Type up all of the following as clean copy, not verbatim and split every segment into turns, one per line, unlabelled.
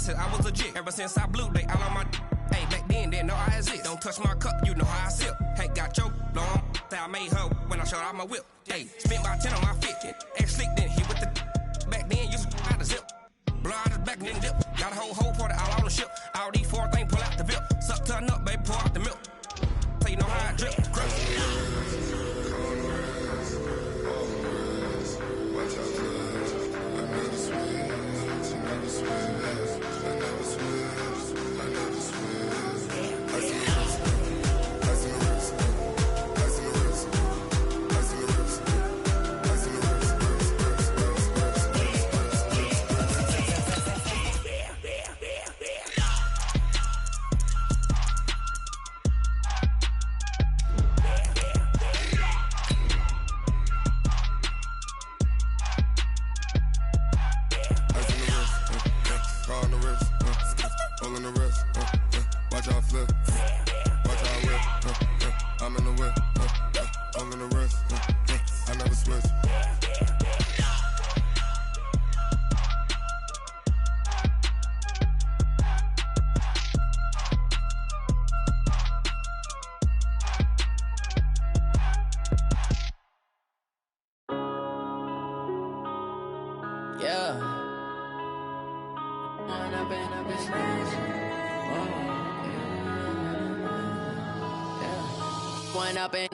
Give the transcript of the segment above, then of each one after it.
said I was legit. Ever since I blew, they all on my hey, back then, didn't know I exist. Don't touch my cup, you know how I sip. Hey, got your long, say I made her when I showed out my whip. Hey, spent about 10 on my fit. Ex-slick, then hit with the back then, used to out the zip. Blow out his back and then dip. Got a whole party all on the ship. All these four things, pull out the VIP. Suck to a nut, baby, pour out the milk. So you know how I drip.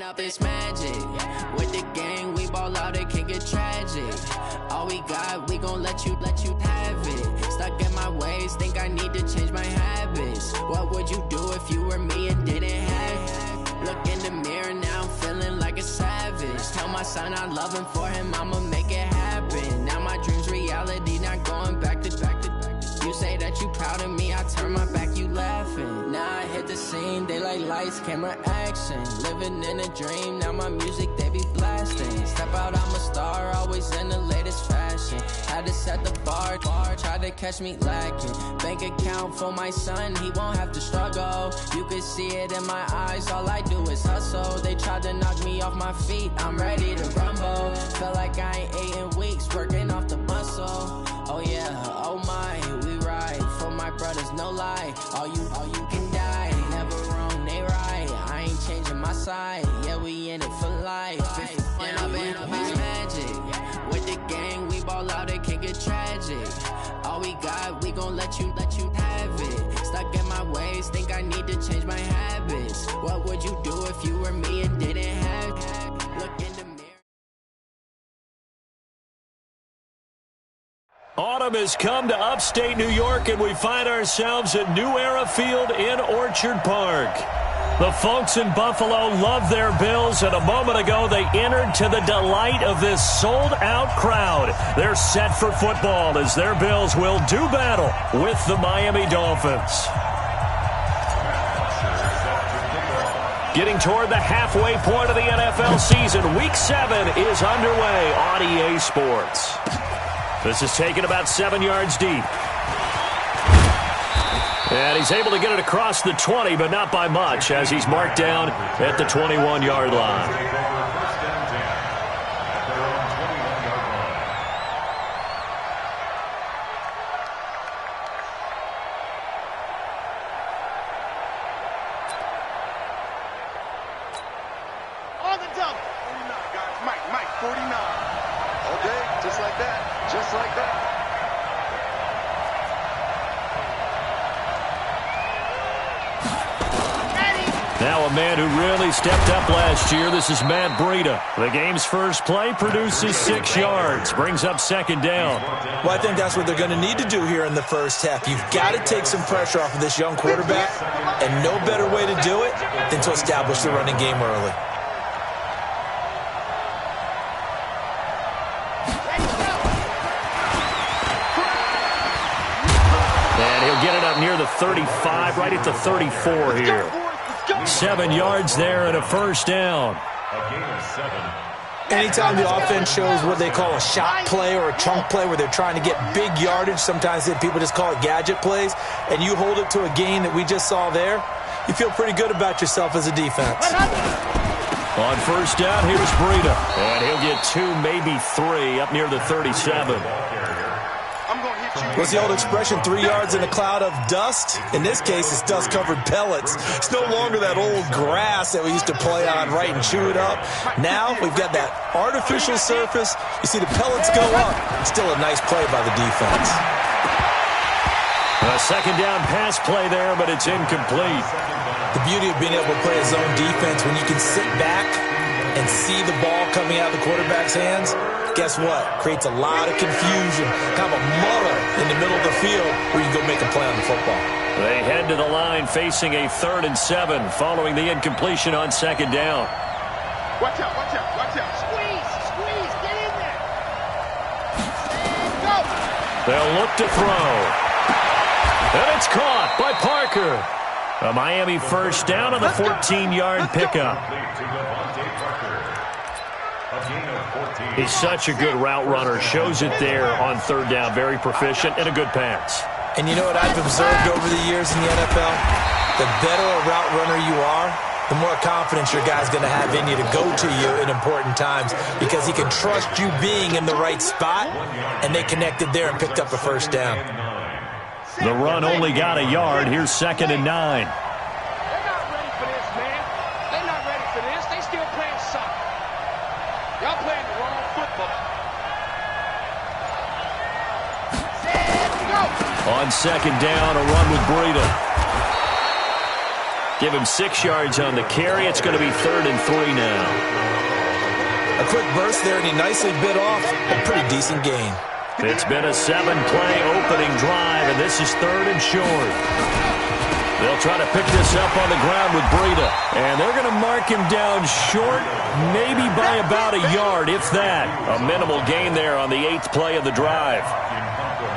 Up this magic with the gang, we ball out, it can get tragic. All we got, we gon' let you have it. Stuck in my ways, think I need to change my habits. What would you do if you were me and didn't have it? Look in the mirror now, I'm feeling like a savage. Tell my son I love him, for him I'ma make it happen. Now my dream's reality, not going back to. You say that you proud of me, I turn my back, you laughing. Now I hit the scene, they like lights, camera, action. Living in a dream, now my music, they be blasting. Step out, I'm a star, always in the latest fashion. Had to set the bar, try to catch me lacking. Bank account for my son, he won't have to struggle. You can see it in my eyes, all I do is hustle. They tried to knock me off my feet, I'm ready to rumble. Felt like I ain't ate in weeks, working off the muscle. Oh yeah, oh my, we ride for my brothers, no lie. All you can die, never wrong, they right. I ain't changing my side, yeah, we in it for life. When I've been up, it's magic. With the gang, we ball out, it can get tragic. All we got, we gon' let you have it. Stuck in my ways, think I need to change my habits. What would you do if you were me and didn't have it? Look in the mirror.
Autumn has come to upstate New York, and we find ourselves at New Era Field in Orchard Park. The folks in Buffalo love their Bills, and a moment ago they entered to the delight of this sold-out crowd. They're set for football as their Bills will do battle with the Miami Dolphins. Getting toward the halfway point of the NFL season, Week 7 is underway on EA Sports. This is taken about 7 yards deep. And he's able to get it across the 20, but not by much, as he's marked down at the 21-yard line.
On the dump. 49, guys. Mike, 49. Okay, just like that. Just like that.
Now a man who really stepped up last year. This is Matt Breida. The game's first play produces 6 yards. Brings up second down.
Well, I think that's what they're going to need to do here in the first half. You've got to take some pressure off of this young quarterback, and no better way to do it than to establish the running game early.
And he'll get it up near the 35, right at the 34 here. 7 yards there and a first down.
Anytime the offense shows what they call a shot play or a chunk play where they're trying to get big yardage, sometimes people just call it gadget plays, and you hold it to a gain that we just saw there, you feel pretty good about yourself as a defense.
On first down, here's Breida. And he'll get 2, maybe 3, up near the 37.
I'm going to hit
What's the old expression, 3 yards in a cloud of dust? In this case, it's dust-covered pellets. It's no longer that old grass that we used to play on, right, and chew it up. Now we've got that artificial surface. You see the pellets go up. It's still a nice play by the defense.
A second down pass play there, but it's incomplete.
The beauty of being able to play a zone defense, when you can sit back and see the ball coming out of the quarterback's hands, guess what? Creates a lot of confusion, kind of a muddle in the middle of the field where you go make a play on the football. They
head to the line facing a 3rd and 7 following the incompletion on second down.
Watch out, watch out, watch out.
Squeeze, get in there. Go.
They'll look to throw. And it's caught by Parker. A Miami first down on the 14-yard pickup. He's such a good route runner. Shows it there on 3rd down. Very proficient and a good pass.
And you know what I've observed over the years in the NFL? The better a route runner you are, the more confidence your guy's going to have in you to go to you in important times because he can trust you being in the right spot, and they connected there and picked up a first down.
The run only got a yard. Here's 2nd and 9.
They're not ready for this, man. They're not ready for this. They still playing soccer. Y'all playing the wrong football. Go.
On second down, a run with Breida. Give him 6 yards on the carry. It's going to be 3rd and 3 now.
A quick burst there, and he nicely bit off a pretty decent gain.
It's been a 7-play opening drive, and this is 3rd and short. They'll try to pick this up on the ground with Breida. And they're going to mark him down short, maybe by about a yard, if that. A minimal gain there on the 8th play of the drive.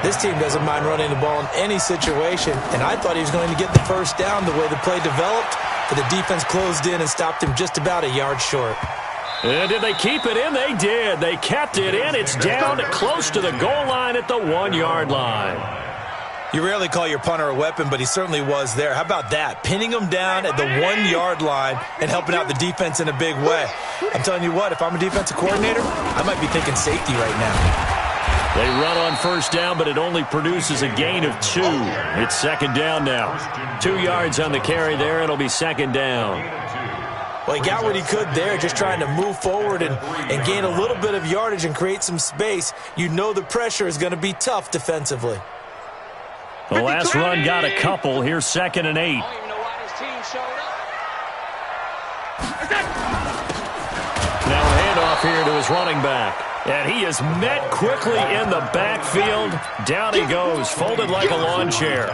This team doesn't mind running the ball in any situation, and I thought he was going to get the first down the way the play developed, but the defense closed in and stopped him just about a yard short.
And did they keep it in? They did. They kept it in. It's down close to the goal line at the 1-yard line.
You rarely call your punter a weapon, but he certainly was there. How about that? Pinning him down at the 1-yard line and helping out the defense in a big way. I'm telling you what, if I'm a defensive coordinator, I might be thinking safety right now.
They run on first down, but it only produces a gain of 2. It's 2nd down now. 2 yards on the carry there. It'll be 2nd down.
Well, he got what he could there, just trying to move forward and gain a little bit of yardage and create some space. You know the pressure is going to be tough defensively.
The last run got a couple. Here's 2nd and 8.
I don't even know why this team showed up.
Now a handoff here to his running back. And he is met quickly in the backfield. Down he goes, folded like a lawn chair.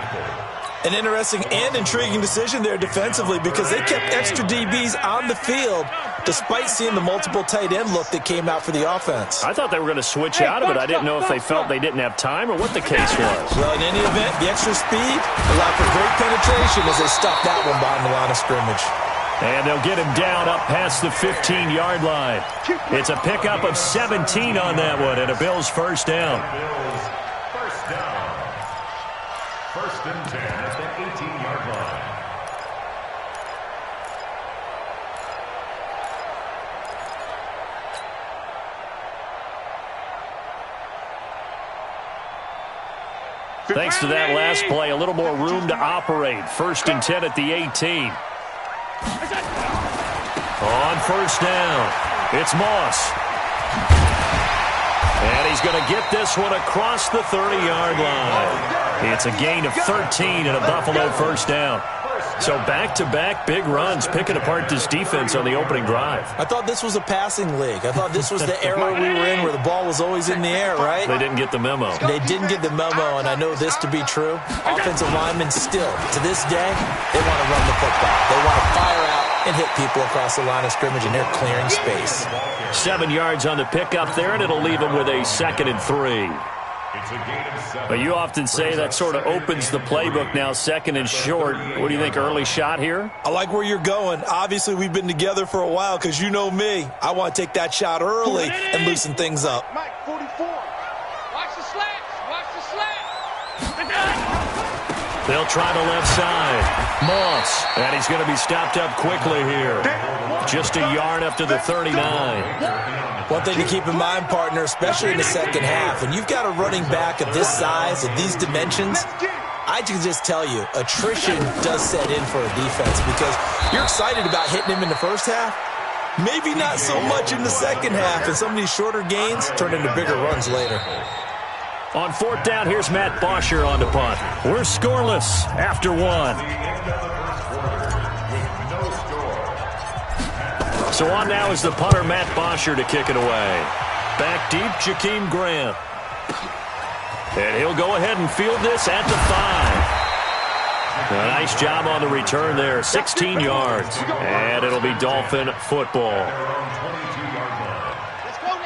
An interesting and intriguing decision there defensively because they kept extra DBs on the field despite seeing the multiple tight end look that came out for the offense.
I thought they were going to switch out of it. I didn't know if they felt they didn't have time or what the case was.
Well, in any event, the extra speed allowed for great penetration as they stopped that one behind the line of scrimmage.
And they'll get him down up past the 15-yard line. It's a pickup of 17 on that one and a Bills first down.
First down. 1st and 10 at the 18-yard line.
Thanks to that last play, a little more room to operate. 1st and 10 at the 18. On first down, it's Moss. And he's going to get this one across the 30-yard line. It's a gain of 13 and a Buffalo first down. So back-to-back big runs, picking apart this defense on the opening drive.
I thought this was a passing league. I thought this was the era we were in where the ball was always in the air, right?
They didn't get the memo.
They didn't get the memo, and I know this to be true. Offensive linemen still, to this day, they want to run the football. They want to fire out and hit people across the line of scrimmage, and they're clearing space.
7 yards on the pickup there, and it'll leave them with a 2nd and 3. But you often say that sort of opens the playbook now, 2nd and short. What do you think, early shot here?
I like where you're going. Obviously, we've been together for a while because you know me. I want to take that shot early and loosen things up.
Mike, 44. Watch the slats. Watch the slats.
They'll try the left side. Moss. And he's going to be stopped up quickly here. Just a yard up to the 39.
One thing to keep in mind, partner, especially in the second half, when you've got a running back of this size, of these dimensions, I can just tell you, attrition does set in for a defense because you're excited about hitting him in the first half. Maybe not so much in the second half, and some of these shorter gains turn into bigger runs later.
On fourth down, here's Matt Bosher on the punt. We're scoreless after one. So on now is the punter, Matt Bosher, to kick it away. Back deep, Jakeem Grant. And he'll go ahead and field this at the 5. A nice job on the return there, 16 yards. And it'll be Dolphin football.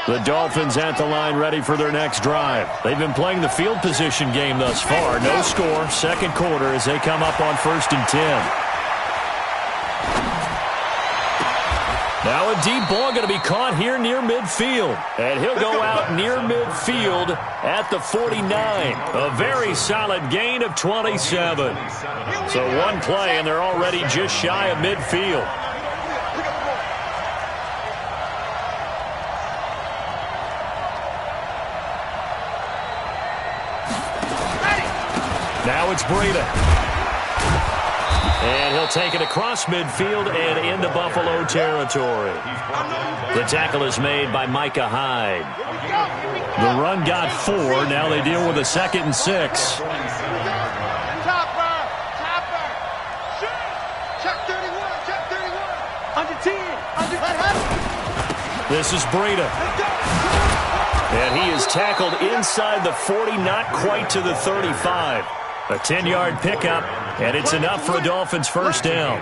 The Dolphins at the line ready for their next drive. They've been playing the field position game thus far. No score, second quarter as they come up on 1st and 10. Now a deep ball going to be caught here near midfield. And he'll go out near midfield at the 49. A very solid gain of 27. So one play and they're already just shy of midfield. Now it's Breida. And he'll take it across midfield and into Buffalo territory. The tackle is made by Micah Hyde. The run got 4. Now they deal with a 2nd and 6. This is Breida. And he is tackled inside the 40, not quite to the 35. A 10-yard pickup, and it's enough for a Dolphins first down.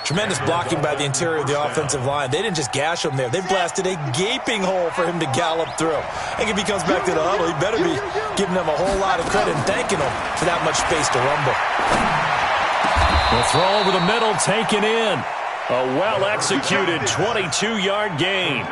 Tremendous blocking by the interior of the offensive line. They didn't just gash him there. They blasted a gaping hole for him to gallop through. I think if he comes back to the huddle, he better be giving them a whole lot of credit and thanking them for that much space to rumble.
The throw over the middle, taken in. A well-executed 22-yard gain.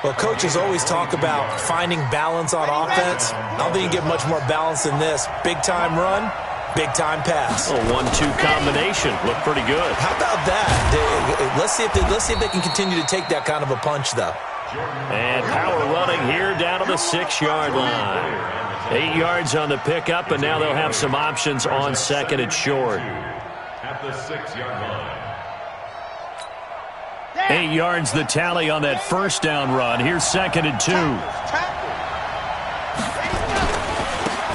Well, coaches always talk about finding balance on offense. I don't think you get much more balance than this. Big-time run, big-time pass.
A 1-2 combination. Looked pretty good.
How about that? Let's see if they can continue to take that kind of a punch, though.
And power running here down to the 6-yard line. 8 yards on the pickup, and now they'll have some options on 2nd and short.
At the 6-yard line.
8 yards the tally on that first down run. Here's 2nd and 2.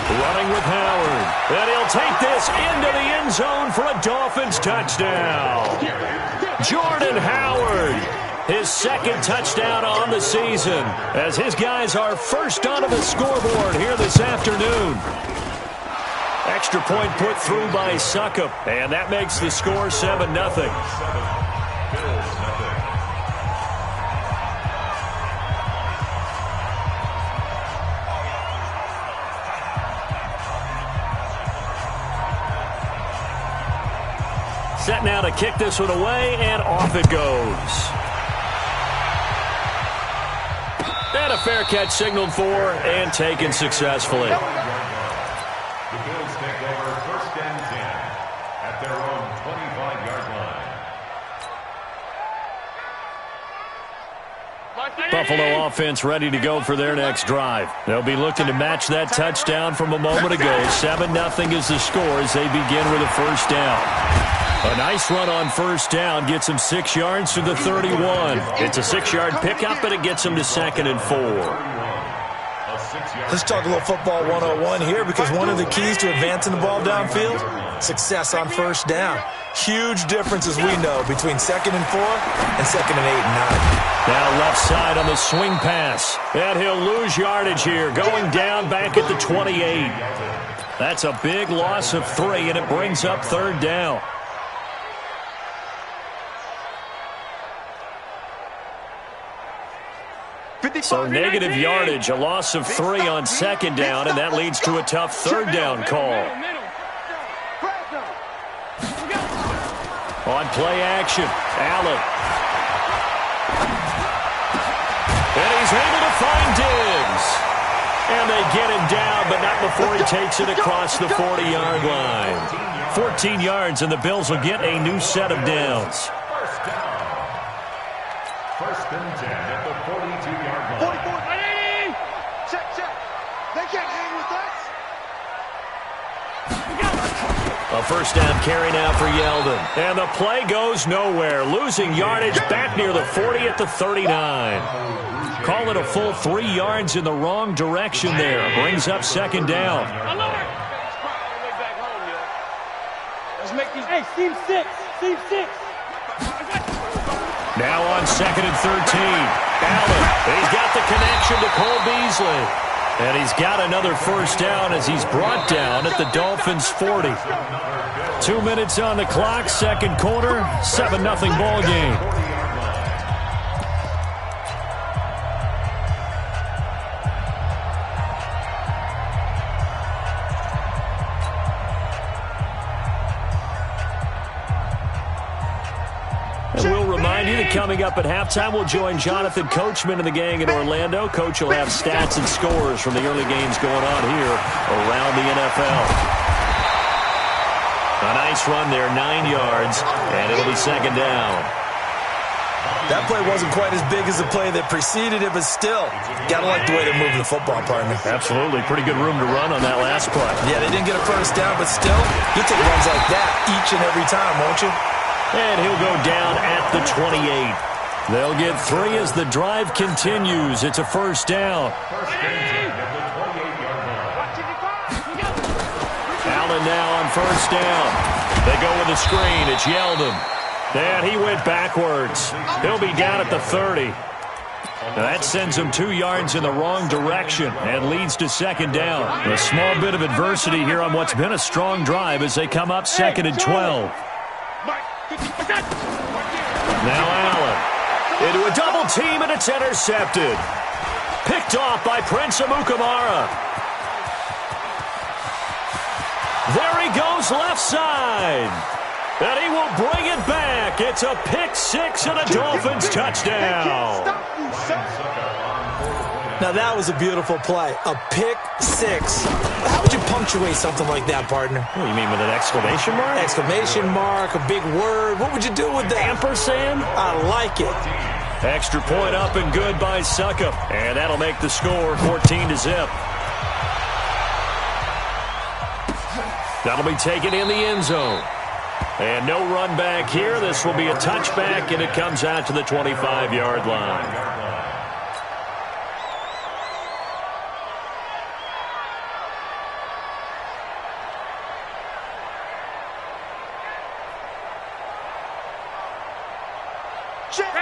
Running with Howard. And he'll take this into the end zone for a Dolphins touchdown. Jordan Howard, his 2nd touchdown on the season, as his guys are first onto the scoreboard here this afternoon. Extra point put through by Succop, and that makes the score 7-0. Set now to kick this one away, and off it goes. And a fair catch signaled for and taken successfully.
The Bills take over 1st and 10 at their own 25-yard line.
Buffalo offense ready to go for their next drive. They'll be looking to match that touchdown from a moment ago. 7-0 is the score as they begin with a first down. A nice run on first down gets him 6 yards to the 31. It's a 6-yard pickup, but it gets him to 2nd and 4.
Let's talk a little football 101 here, because one of the keys to advancing the ball downfield, success on first down. Huge difference, as we know, between 2nd and 4 and 2nd and 8 and 9.
Now left side on the swing pass. And he'll lose yardage here, going down back at the 28. That's a big loss of 3, and it brings up 3rd down. So negative yardage, a loss of 3 on 2nd down, and that leads to a tough 3rd down call. On play action, Allen. And he's able to find Diggs. And they get him down, but but not before he takes it across the 40-yard line. 14 yards, and the Bills will get a new set of downs.
First down. First and 10 at the 42-yard line.
44. Check, check. They can't hang with us.
A first down carry now for Yeldon. And the play goes nowhere. Losing yardage back near the 40 at the 39. Call it a full 3 yards in the wrong direction there. Brings up second down.
Let's make these. Hey, Steve 6. Steve 6.
Now on second and 13. Allen. He's got the connection to Cole Beasley. And he's got another first down as he's brought down at the Dolphins' 40. 2 minutes on the clock, second quarter, 7-0 ball game. And we'll remind you that coming up at halftime, we'll join Jonathan Coachman and the gang in Orlando. Coach will have stats and scores from the early games going on here around the NFL. A nice run there, 9 yards, and it'll be second down.
That play wasn't quite as big as the play that preceded it, but still, got to like the way they're moving the football, partner.
Absolutely. Pretty good room to run on that last play.
Yeah, they didn't get a first down, but still, you take runs like that each and every time, won't you?
And he'll go down at the 28. They'll get 3 as the drive continues. It's a first down. Allen now on first down. They go with a screen. It's Yeldon. And he went backwards. He'll be down at the 30. Now that sends him 2 yards in the wrong direction and leads to second down. A small bit of adversity here on what's been a strong drive as they come up second and 12. Now Allen into a double team, and it's intercepted. Picked off by Prince Amukamara. There he goes left side. And he will bring it back. It's a pick six and a Dolphins touchdown.
Now that was a beautiful play. A pick six. How would you punctuate something like that, partner?
What do you mean, with an exclamation mark?
Exclamation mark, a big word. What would you do with that?
Ampersand?
I like it.
Extra point up and good by Suckup. And that'll make the score 14-0. That'll be taken in the end zone. And no run back here. This will be a touchback, and it comes out to the 25-yard line.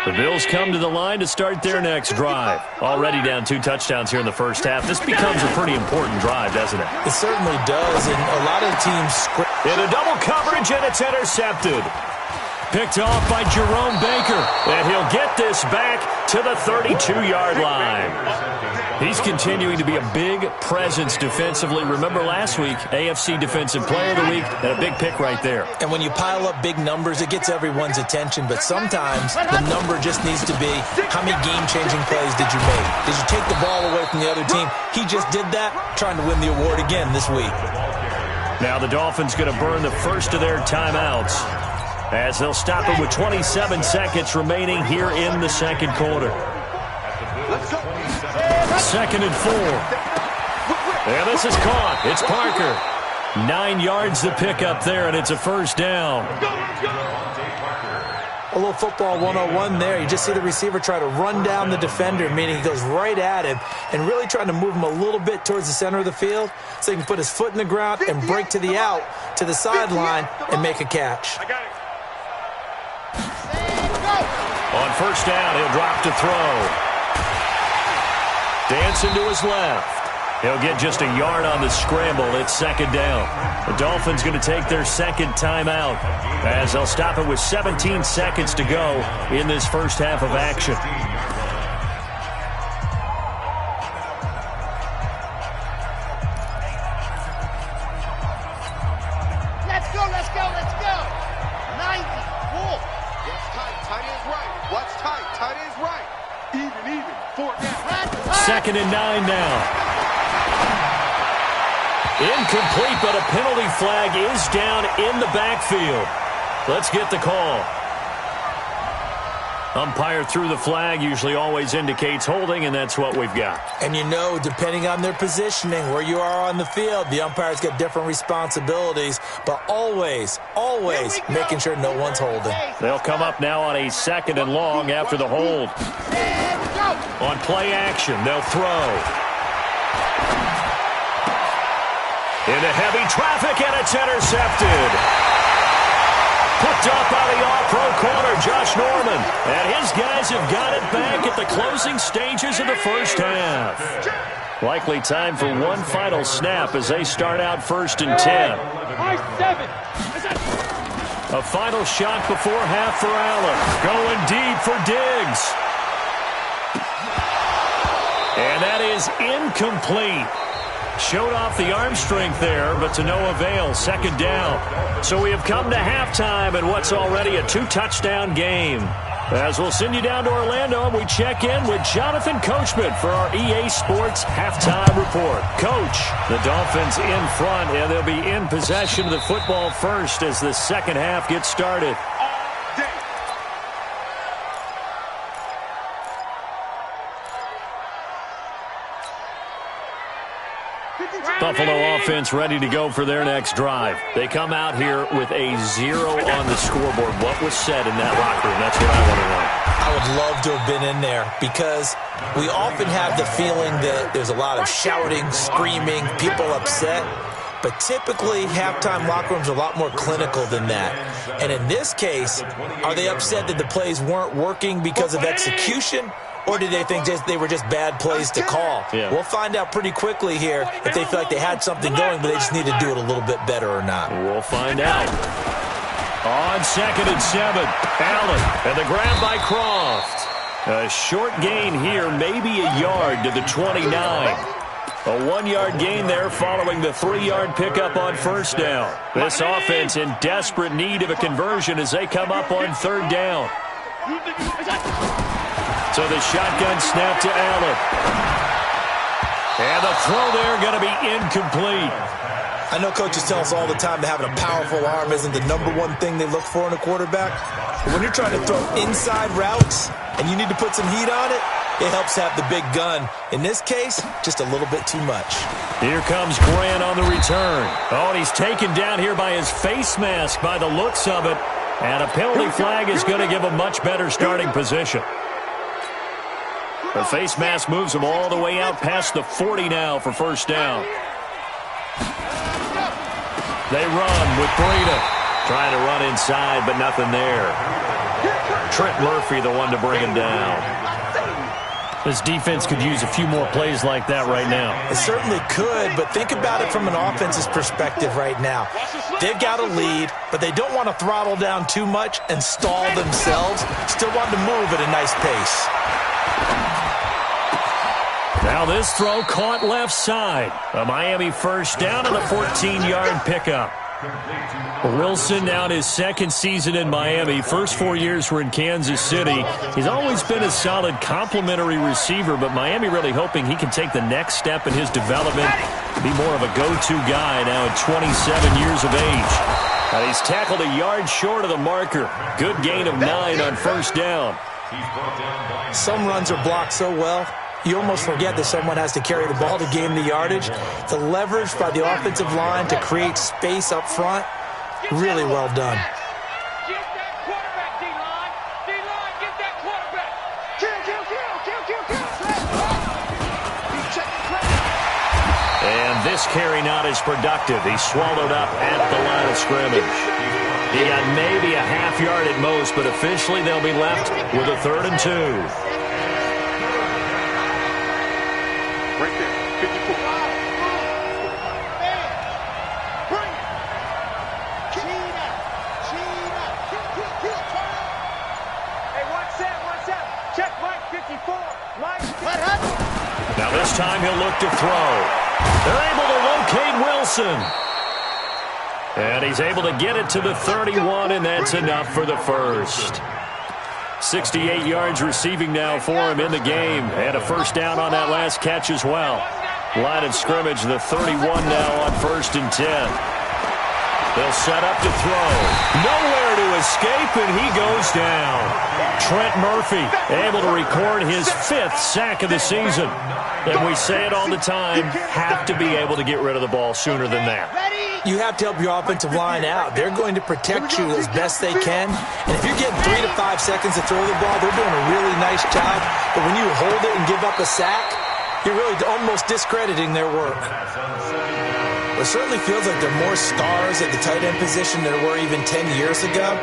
The Bills come to the line to start their next drive. Already down 2 touchdowns here in the first half. This becomes a pretty important drive, doesn't it?
It certainly does, and a lot of teams...
In a double coverage, and it's intercepted. Picked off by Jerome Baker, and he'll get this back to the 32-yard line. He's continuing to be a big presence defensively. Remember last week, AFC Defensive Player of the Week, and a big pick right there.
And when you pile up big numbers, it gets everyone's attention, but sometimes the number just needs to be, how many game-changing plays did you make? Did you take the ball away from the other team? He just did that, trying to win the award again this week.
Now the Dolphins going to burn the first of their timeouts as they'll stop it with 27 seconds remaining here in the second quarter. Second and 4. And this is caught. It's Parker. 9 yards to pick up there, and it's a first down.
A little football 101 there. You just see the receiver try to run down the defender, meaning he goes right at him and really trying to move him a little bit towards the center of the field so he can put his foot in the ground and break to the out, to the sideline, and make a catch.
On first down, he'll drop to throw. Dancing to his left. He'll get just a yard on the scramble. It's second down. The Dolphins going to take their second timeout as they'll stop it with 17 seconds to go in this first half of action.
Let's go, let's go, let's go. 90, full. What's tight? Tight is right. What's tight? Tight is right. Even. 4 down.
Second and 9 now. Incomplete, but a penalty flag is down in the backfield. Let's get the call. Umpire threw the flag, usually always indicates holding, and that's what we've got.
And you know, depending on their positioning, where you are on the field, the umpire's got different responsibilities, but always making sure no one's holding.
They'll come up now on a 2nd and long after the hold. On play action, they'll throw. Into heavy traffic, and it's intercepted. Picked up by the off-row corner, Josh Norman. And his guys have got it back at the closing stages of the first half. Likely time for one final snap as they start out 1st and 10. A final shot before half for Allen. Going deep for Diggs. And that is incomplete. Showed off the arm strength there, but to no avail. 2nd down. So we have come to halftime in what's already a 2-touchdown game. As we'll send you down to Orlando, and we check in with Jonathan Coachman for our EA Sports Halftime Report. Coach, the Dolphins in front, and they'll be in possession of the football first as the second half gets started. Buffalo offense ready to go for their next drive. They come out here with a 0 on the scoreboard. What was said in that locker room? That's what I want to know.
I would love to have been in there because we often have the feeling that there's a lot of shouting, screaming, people upset. But typically, halftime locker rooms are a lot more clinical than that. And in this case, are they upset that the plays weren't working because of execution? Or did they think they were just bad plays to call? Yeah. We'll find out pretty quickly here if they feel like they had something going, but they just need to do it a little bit better or not.
We'll find out. On 2nd and 7, Allen, and the grab by Croft. A short gain here, maybe a yard to the 29. A 1-yard gain there following the 3-yard pickup on 1st down. This offense in desperate need of a conversion as they come up on 3rd down. So the shotgun snap to Allen. And the throw there going to be incomplete.
I know coaches tell us all the time that having a powerful arm isn't the #1 thing they look for in a quarterback. But when you're trying to throw inside routes and you need to put some heat on it, it helps have the big gun. In this case, just a little bit too much.
Here comes Grant on the return. Oh, and he's taken down here by his face mask by the looks of it. And a penalty flag is going to give a much better starting position. The face mask moves him all the way out past the 40 now for 1st down. They run with Breida. Trying to run inside, but nothing there. Trent Murphy, the one to bring him down. This defense could use a few more plays like that right now.
It certainly could, but think about it from an offense's perspective right now. They've got a lead, but they don't want to throttle down too much and stall themselves. Still want to move at a nice pace.
Now this throw caught left side. A Miami 1st down and a 14-yard pickup. Wilson now in his 2nd season in Miami. First 4 years were in Kansas City. He's always been a solid complementary receiver, but Miami really hoping he can take the next step in his development, be more of a go-to guy now at 27 years of age. And he's tackled a yard short of the marker. Good gain of 9 on 1st down.
Some runs are blocked so well, you almost forget that someone has to carry the ball to gain the yardage. The leverage by the offensive line to create space up front, really well done.
Get that quarterback, D-line. D-line, get that quarterback. Kill.
And this carry not as productive. He's swallowed up at the line of scrimmage. He got maybe a half yard at most, but officially they'll be left with a 3rd and 2.
Right there, 54.
Hey, watch that. Check Mike 54.
Now this time he'll look to throw. They're able to locate Wilson. And he's able to get it to the 31, and that's enough for the first. 68 yards receiving now for him in the game, and a 1st down on that last catch as well. Line of scrimmage, the 31 now on 1st and 10. They'll set up to throw. Nowhere to escape, and he goes down. Trent Murphy able to record his 5th sack of the season. And we say it all the time, have to be able to get rid of the ball sooner than that.
You have to help your offensive line out. They're going to protect you as best they can. And if you're getting 3 to 5 seconds to throw the ball, they're doing a really nice job. But when you hold it and give up a sack, you're really almost discrediting their work. It certainly feels like there are more stars at the tight end position than there were even 10 years ago.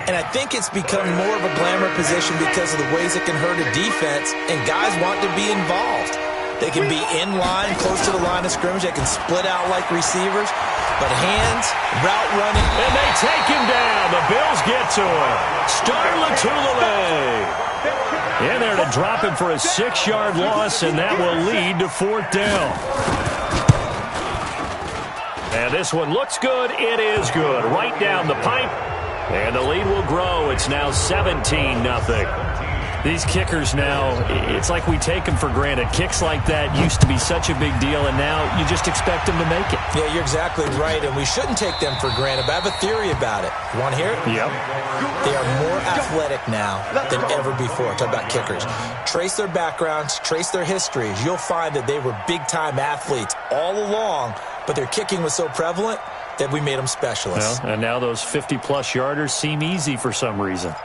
And I think it's become more of a glamour position because of the ways it can hurt a defense, and guys want to be involved. They can be in line, close to the line of scrimmage. They can split out like receivers. But hands, route running.
And they take him down. The Bills get to him. Star Latulippe in there to drop him for a 6-yard loss, and that will lead to 4th down. And this one looks good. It is good. Right down the pipe. And the lead will grow. It's now 17-0. These kickers now, it's like we take them for granted. Kicks like that used to be such a big deal, and now you just expect them to make it.
Yeah, you're exactly right, and we shouldn't take them for granted. But I have a theory about it. You want to hear it?
Yep.
They are more athletic now than ever before. Talk about kickers. Trace their backgrounds, trace their histories. You'll find that they were big-time athletes all along, but their kicking was so prevalent that we made them specialists.
Well, and now those 50-plus yarders seem easy for some reason.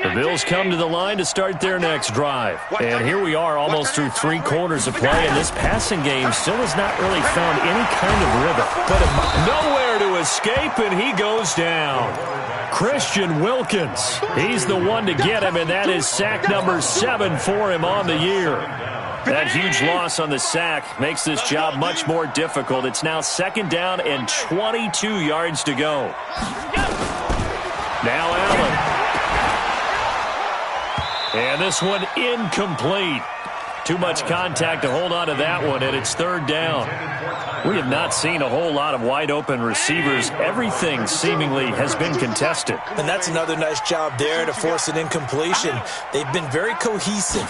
The Bills come to the line to start their next drive. And here we are almost through 3 quarters of play, and this passing game still has not really found any kind of rhythm. But nowhere to escape, and he goes down. Christian Wilkins, he's the one to get him, and that is sack number 7 for him on the year. That huge loss on the sack makes this job much more difficult. It's now 2nd down and 22 yards to go. Now Allen. And this one incomplete. Too much contact to hold on to that one, and it's 3rd down. We have not seen a whole lot of wide-open receivers. Everything seemingly has been contested.
And that's another nice job there to force an incompletion. They've been very cohesive,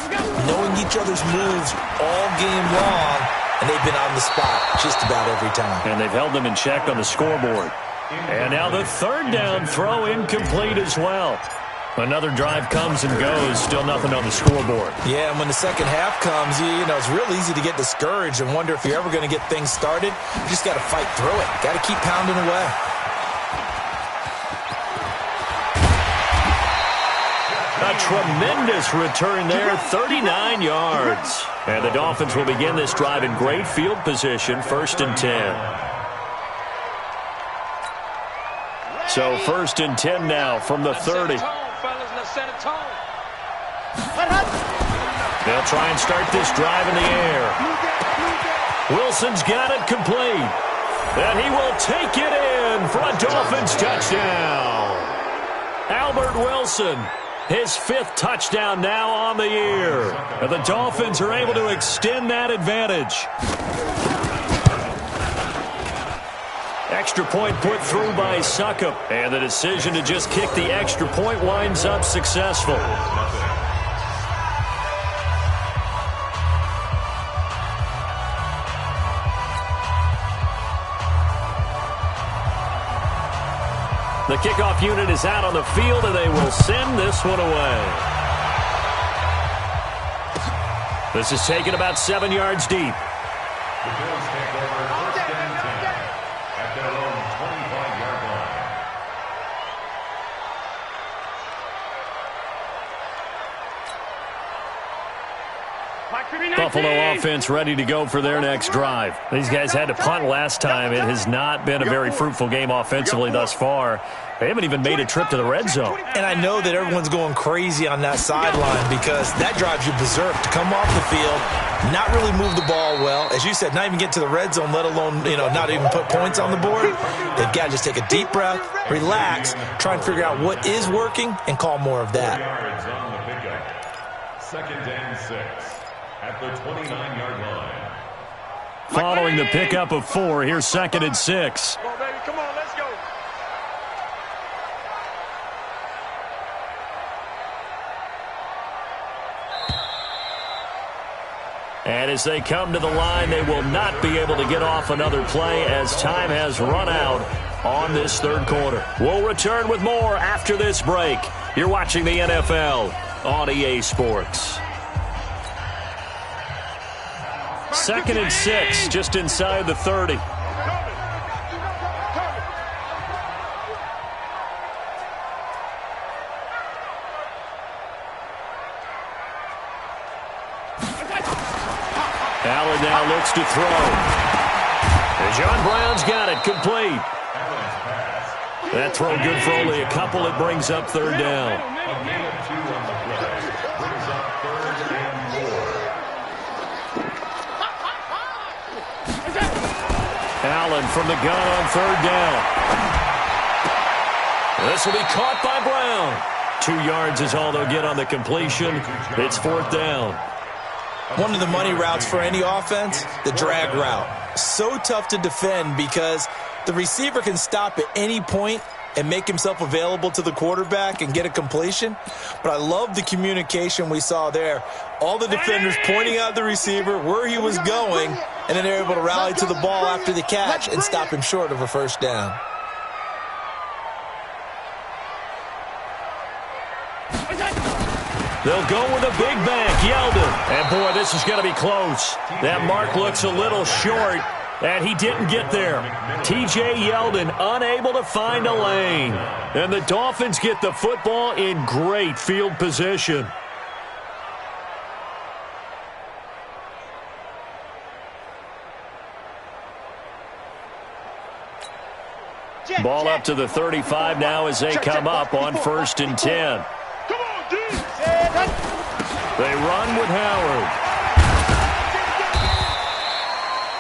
knowing each other's moves all game long, and they've been on the spot just about every time.
And they've held them in check on the scoreboard. And now the 3rd down throw incomplete as well. Another drive comes and goes, still nothing on the scoreboard.
Yeah, and when the second half comes, you know, it's real easy to get discouraged and wonder if you're ever going to get things started. You just got to fight through it. Got to keep pounding away.
A tremendous return there, 39 yards. And the Dolphins will begin this drive in great field position, 1st and 10. So 1st and 10 now from the 30. They'll try and start this drive in the air. Wilson's got it complete. And he will take it in for a Dolphins touchdown. Albert Wilson, his 5th touchdown now on the year. And the Dolphins are able to extend that advantage. Extra point put through by Suckup. And the decision to just kick the extra point winds up successful. The kickoff unit is out on the field, and they will send this one away. This is taken about 7 yards deep.
The Bills take over 1st and 10 at their own 25-yard line.
Buffalo offense ready to go for their next drive. These guys had to punt last time. It has not been a very fruitful game offensively thus far. They haven't even made a trip to the red zone.
And I know that everyone's going crazy on that sideline because that drives you berserk to come off the field, not really move the ball well. As you said, not even get to the red zone, let alone, not even put points on the board. They've got to just take a deep breath, relax, try and figure out what is working, and call more of that.
Yards on the pickup. 2nd and 6 at the 29-yard line.
Following the pickup of 4, here's 2nd and 6.
Come on, baby. Come on, let's go.
And as they come to the line, they will not be able to get off another play as time has run out on this third quarter. We'll return with more after this break. You're watching the NFL on EA Sports. 2nd and 6, just inside the 30. Allen now looks to throw. And John Brown's got it, complete. That throw good for only a couple. It brings up third down. Allen from the gun on third down. This will be caught by Brown. 2 yards is all they'll get on the completion. It's 4th down.
One of the money routes for any offense, the drag route. So tough to defend because the receiver can stop at any point and make himself available to the quarterback and get a completion. But I love the communication we saw there. All the defenders pointing out the receiver, where he was going, and then they're able to rally to the ball after the catch and stop him short of a first down.
They'll go with a big bank, Yeldon. And, boy, this is going to be close. That mark looks a little short, and he didn't get there. T.J. Yeldon unable to find a lane. And the Dolphins get the football in great field position. Ball up to the 35 now as they come up on 1st and 10. They run with Howard.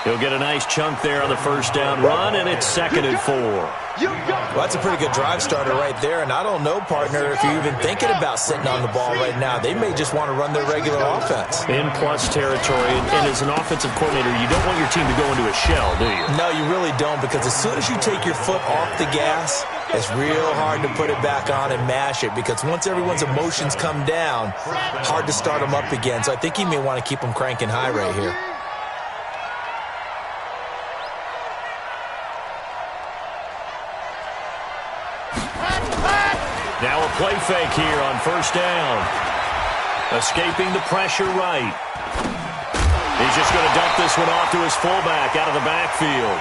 He'll get a nice chunk there on the first down run, and it's 2nd and 4.
Well, that's a pretty good drive starter right there, and I don't know, partner, if you're even thinking about sitting on the ball right now. They may just want to run their regular offense.
In plus territory, and as an offensive coordinator, you don't want your team to go into a shell, do you?
No, you really don't, because as soon as you take your foot off the gas, it's real hard to put it back on and mash it, because once everyone's emotions come down, hard to start them up again. So I think he may want to keep them cranking high right here.
Now a play fake here on first down. Escaping the pressure right. He's just going to dump this one off to his fullback out of the backfield.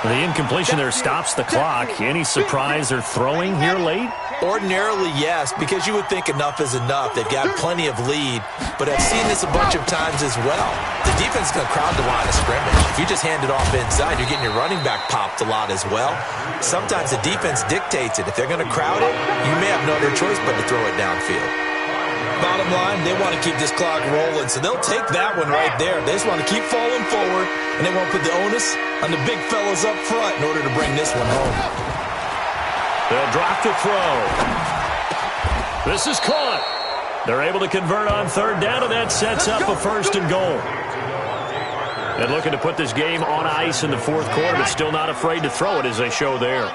The incompletion there stops the clock. Any surprise they're throwing here late?
Ordinarily, yes, because you would think enough is enough. They've got plenty of lead, but I've seen this a bunch of times as well. The defense is going to crowd the line of scrimmage. If you just hand it off inside, you're getting your running back popped a lot as well. Sometimes the defense dictates it. If they're going to crowd it, you may have no other choice but to throw it downfield. Bottom line, they want to keep this clock rolling, so they'll take that one right there. They just want to keep falling forward, and they won't put the onus on the big fellas up front in order to bring this one home.
They'll drop the throw. This is caught. They're able to convert on third down, and that sets up a 1st and goal. And looking to put this game on ice in the 4th quarter, but still not afraid to throw it as they show there.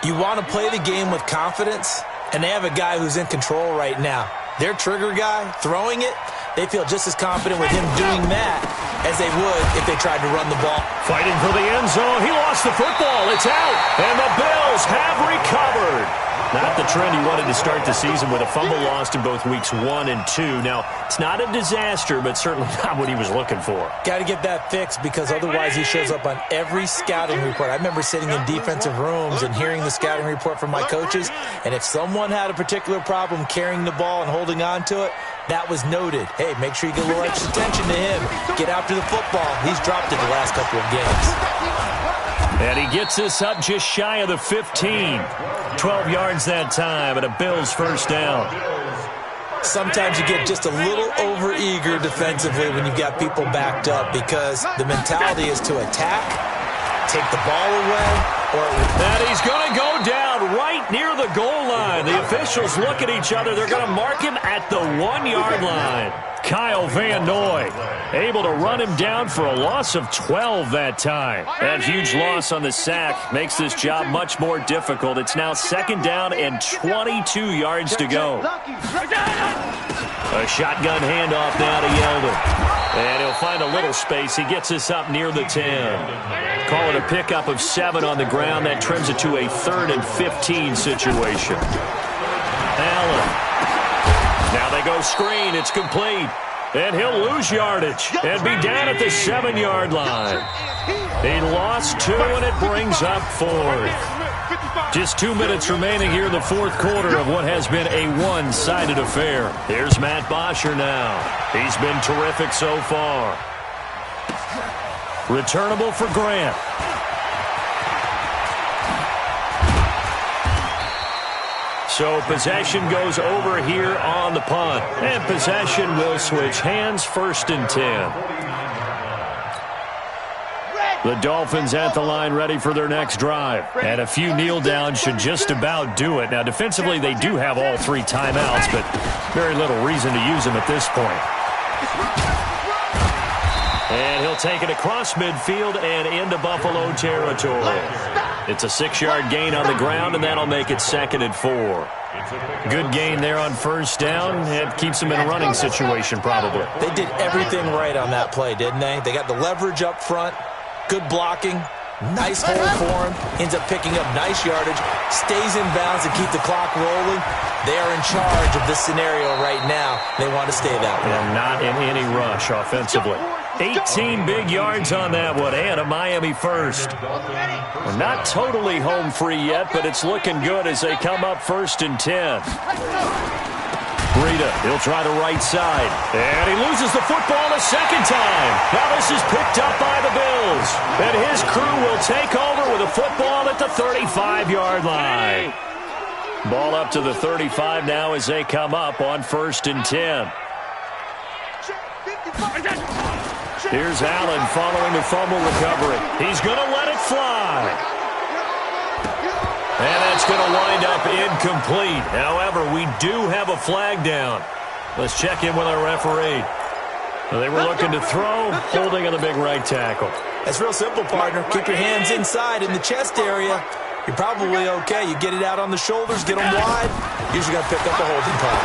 You want to play the game with confidence, and they have a guy who's in control right now. Their trigger guy, throwing it, they feel just as confident with him doing that as they would if they tried to run the ball.
Fighting for the end zone. He lost the football. It's out. And the Bills have recovered. Not the trend he wanted to start the season with a fumble lost in both weeks 1 and 2. Now, it's not a disaster, but certainly not what he was looking for.
Got to get that fixed because otherwise he shows up on every scouting report. I remember sitting in defensive rooms and hearing the scouting report from my coaches, and if someone had a particular problem carrying the ball and holding on to it, that was noted. Hey, make sure you get a little extra attention to him. Get after the football. He's dropped it the last couple of games.
And he gets us up just shy of the 15. 12 yards that time, and a Bills first down.
Sometimes you get just a little over-eager defensively when you've got people backed up because the mentality is to attack, take the ball away,
and he's going to go down right near the goal line. The officials look at each other. They're going to mark him at the 1-yard line. Kyle Van Noy able to run him down for a loss of 12 that time. That huge loss on the sack makes this job much more difficult. It's now 2nd down and 22 yards to go. A shotgun handoff now to Yeldon. And he'll find a little space. He gets this up near the 10. Call it a pickup of 7 on the ground. That trims it to a 3rd and 15 situation. Allen. Now they go screen. It's complete. And he'll lose yardage and be down at the 7-yard line. He lost 2, and it brings up 4th. Just 2 minutes remaining here in the fourth quarter of what has been a one-sided affair. Here's Matt Bosher now. He's been terrific so far. Returnable for Grant. So possession goes over here on the punt. And possession will switch hands, 1st and 10. The Dolphins at the line ready for their next drive. And a few kneel downs should just about do it. Now defensively they do have all 3 timeouts, but very little reason to use them at this point. And he'll take it across midfield and into Buffalo territory. It's a 6-yard gain on the ground, and that'll make it 2nd and 4. Good gain there on 1st down. It keeps them in a running situation probably.
They did everything right on that play, didn't they? They got the leverage up front, good blocking, nice hold for him, ends up picking up nice yardage, stays in bounds and keep the clock rolling. They are in charge of this scenario right now. They want to stay that way.
And not in any rush offensively. 18 big yards on that one, and a Miami first. We're not totally home free yet, but it's looking good as they come up 1st and 10. Breida, he'll try the right side. And he loses the football a 2nd time. Now this is picked up by the Bills. And his crew will take over with a football at the 35-yard line. Ball up to the 35 now as they come up on 1st and 10. Here's Allen following the fumble recovery. He's going to let it fly. And that's going to wind up incomplete. However, we do have a flag down. Let's check in with our referee. They were looking to throw, holding on the big right tackle.
That's real simple, partner. Keep your hands inside in the chest area. You're probably okay. You get it out on the shoulders, get them wide. Usually got to pick up a holding call.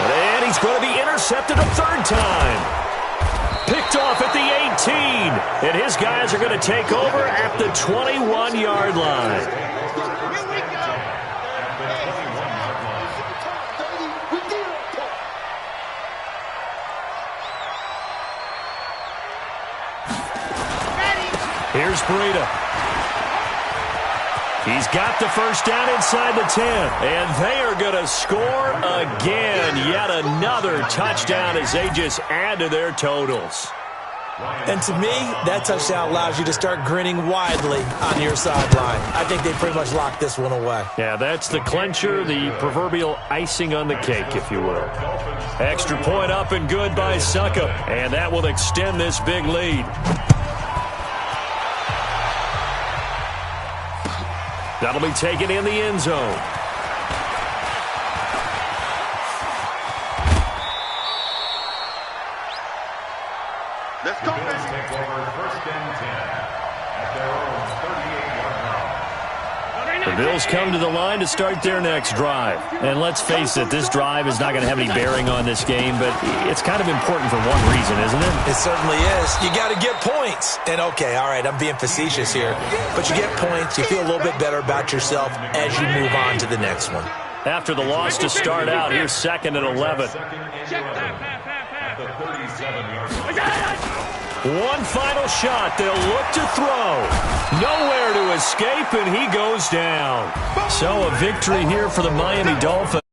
And he's going to be intercepted a 3rd time. Picked off at the 18. And his guys are going to take over at the 21-yard line. Here's Breida. He's got the 1st down inside the 10. And they are going to score again. Yet another touchdown as they just add to their totals.
And to me, that touchdown allows you to start grinning widely on your sideline. I think they pretty much locked this one away.
Yeah, that's the clincher, the proverbial icing on the cake, if you will. Extra point up and good by Succop. And that will extend this big lead. That'll be taken in the end zone.
Let's go,
Bills take over 1st and 10 at their own 38-yard line.
The Bills come to the line to start their next drive. And let's face it, this drive is not going to have any bearing on this game, but it's kind of important for one reason, isn't it?
It certainly is. You got to get points. And okay, all right, I'm being facetious here, but you get points, you feel a little bit better about yourself as you move on to the next one.
After the loss to start out, here's 2nd and 11. One final shot. They'll look to throw. Nowhere to escape, and he goes down. So a victory here for the Miami Dolphins.